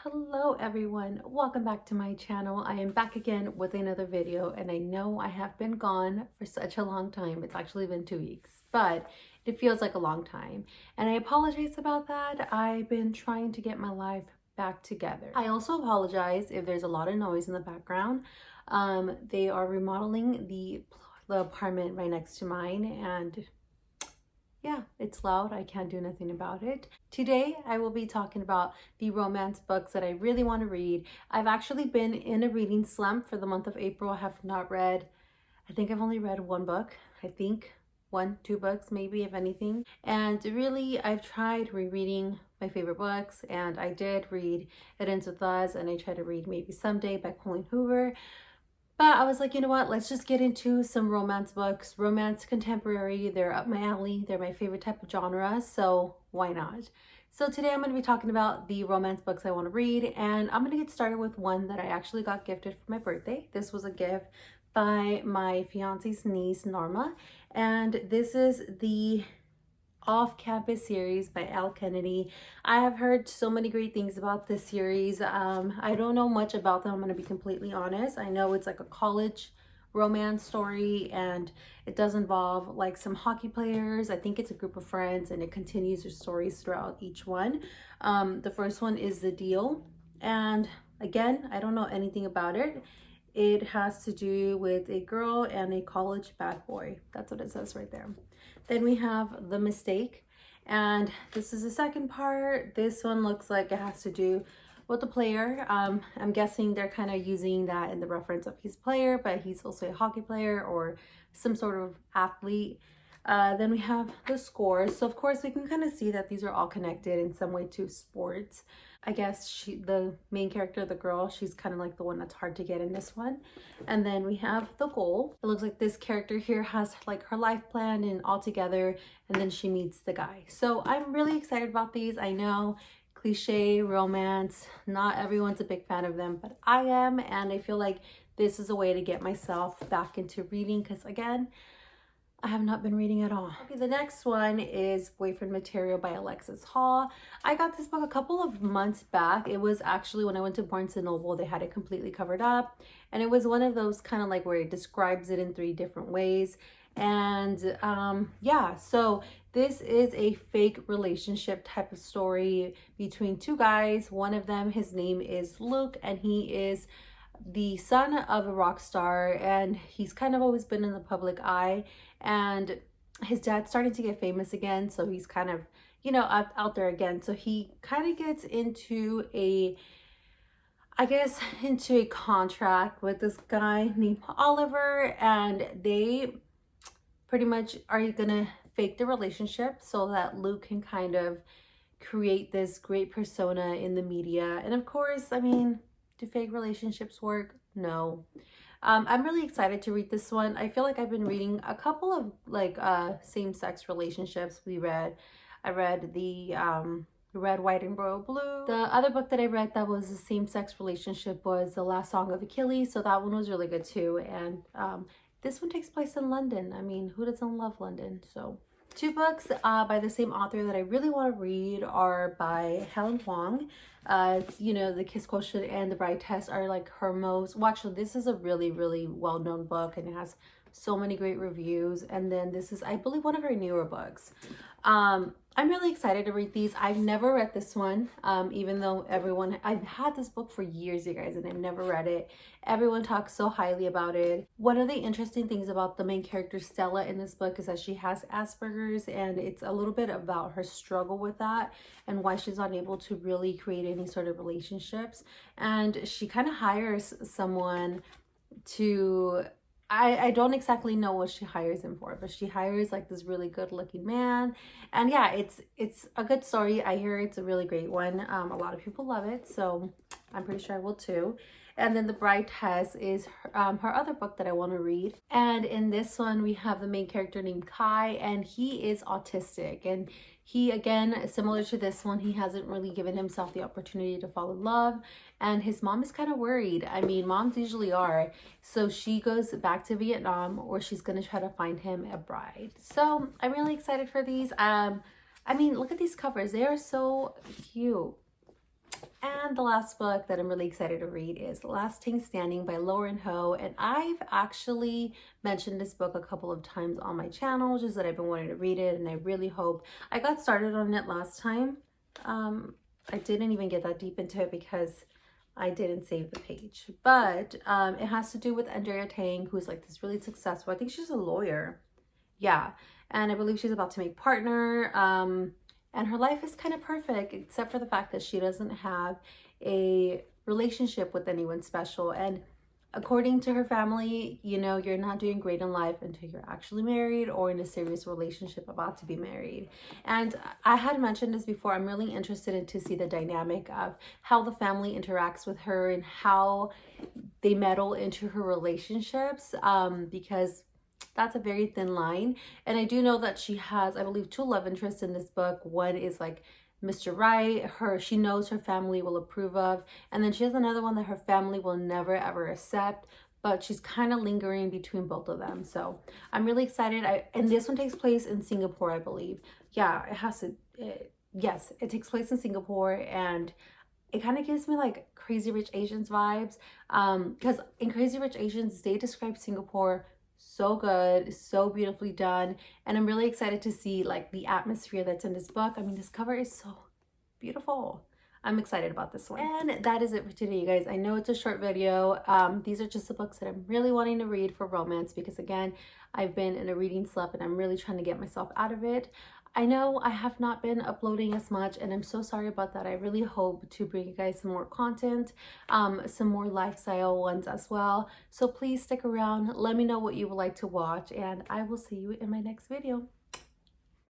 Hello everyone, welcome back to my channel. I am back again with another video, and I know I have been gone for such a long time. It's actually been 2 weeks, but it feels like a long time, and I apologize about that. I've been trying to get my life back together. I also apologize if there's a lot of noise in the background. They are remodeling the apartment right next to mine, and yeah, it's loud. I can't do nothing about it. Today, I will be talking about the romance books that I really want to read. I've actually been in a reading slump for the month of April. I have not read, I think I've only read one book. I think two books, maybe, if anything. And really, I've tried rereading my favorite books, and I did read It Ends With Us, and I tried to read Maybe Someday by Colleen Hoover. But I was like, you know what, let's just get into some romance books. Romance contemporary, they're up my alley. They're my favorite type of genre, so why not? So today I'm going to be talking about the romance books I want to read, and I'm going to get started with one that I actually got gifted for my birthday. This was a gift by my fiance's niece, Norma, and this is the Off-Campus series by Al Kennedy. I have heard so many great things about this series. I don't know much about them, I'm going to be completely honest. I know it's like a college romance story, and it does involve like some hockey players. I think it's a group of friends, and it continues their stories throughout each one. The first one is The Deal, and again, I don't know anything about it. It has to do with a girl and a college bad boy. That's what it says right there. Then we have The Mistake, and this is the second part. This one looks like it has to do with the player. I'm guessing they're kind of using that in the reference of his player, but he's also a hockey player or some sort of athlete. Then we have The Score. So of course we can kind of see that these are all connected in some way to sports. I guess the main character, the girl, she's kind of like the one that's hard to get in this one. And then we have The Goal. It looks like this character here has like her life planned and all together, and then she meets the guy. So I'm really excited about these. I know, cliche romance, not everyone's a big fan of them, but I am, and I feel like this is a way to get myself back into reading, because again, I have not been reading at all. Okay, the next one is Boyfriend Material by Alexis Hall. I got this book a couple of months back. It was actually when I went to Barnes & Noble, they had it completely covered up. And it was one of those kind of like where it describes it in 3 different ways. And yeah, so this is a fake relationship type of story between 2 guys. One of them, his name is Luke, and he is the son of a rock star, and he's kind of always been in the public eye, and his dad's starting to get famous again, so he's kind of, you know, out there again. So he kind of gets into into a contract with this guy named Oliver, and they pretty much are gonna fake the relationship so that Luke can kind of create this great persona in the media. And of course, I mean, do fake relationships work? No. I'm really excited to read this one. I feel like I've been reading a couple of like same-sex relationships. I read the Red, White, and Royal Blue. The other book that I read that was a same-sex relationship was The Last Song of Achilles, so that one was really good too. And this one takes place in London. I mean, who doesn't love London? So 2 books by the same author that I really want to read are by Helen Huang. You know, The Kiss Quotient and The Bride Test are like her most, well, actually this is a really, really well-known book, and it has so many great reviews. And then this is, I believe, one of her newer books. I'm really excited to read these. I've never read this one, even though I've had this book for years, you guys, and I've never read it. Everyone talks so highly about it. One of the interesting things about the main character, Stella, in this book is that she has Asperger's, and it's a little bit about her struggle with that and why she's unable to really create any sort of relationships. And she kind of hires someone to, I don't exactly know what she hires him for, but she hires like this really good looking man. And yeah, it's a good story. I hear it's a really great one. A lot of people love it, so I'm pretty sure I will too. And then The Bride Test is her other book that I want to read. And in this one, we have the main character named Kai, and he is autistic. And he, again, similar to this one, he hasn't really given himself the opportunity to fall in love. And his mom is kind of worried. I mean, moms usually are. So she goes back to Vietnam, where she's going to try to find him a bride. So I'm really excited for these. I mean, look at these covers. They are so cute. And the last book that I'm really excited to read is Lasting Standing by Lauren Ho. And I've actually mentioned this book a couple of times on my channel, just that I've been wanting to read it, and I really hope. I got started on it last time. I didn't even get that deep into it because I didn't save the page. But it has to do with Andrea Tang, who's like this really successful, I think she's a lawyer. Yeah. And I believe she's about to make partner. And her life is kind of perfect, except for the fact that she doesn't have a relationship with anyone special. And according to her family, you know, you're not doing great in life until you're actually married or in a serious relationship, about to be married. And I had mentioned this before. I'm really interested in to see the dynamic of how the family interacts with her and how they meddle into her relationships, because that's a very thin line. And I do know that she has, I believe, 2 love interests in this book. One is like Mr. Right, she knows her family will approve of, and then she has another one that her family will never ever accept, but she's kind of lingering between both of them. So I'm really excited. And this one takes place in Singapore, I believe. Yeah, it has to. Yes, it takes place in Singapore, and it kind of gives me like Crazy Rich Asians vibes, because in Crazy Rich Asians they describe Singapore so good, so beautifully done, and I'm really excited to see like the atmosphere that's in this book. I mean, this cover is so beautiful. I'm excited about this one. And that is it for today, you guys. I know it's a short video. These are just the books that I'm really wanting to read for romance, because again, I've been in a reading slump and I'm really trying to get myself out of it. I know I have not been uploading as much, and I'm so sorry about that. I really hope to bring you guys some more content, some more lifestyle ones as well. So please stick around. Let me know what you would like to watch, and I will see you in my next video.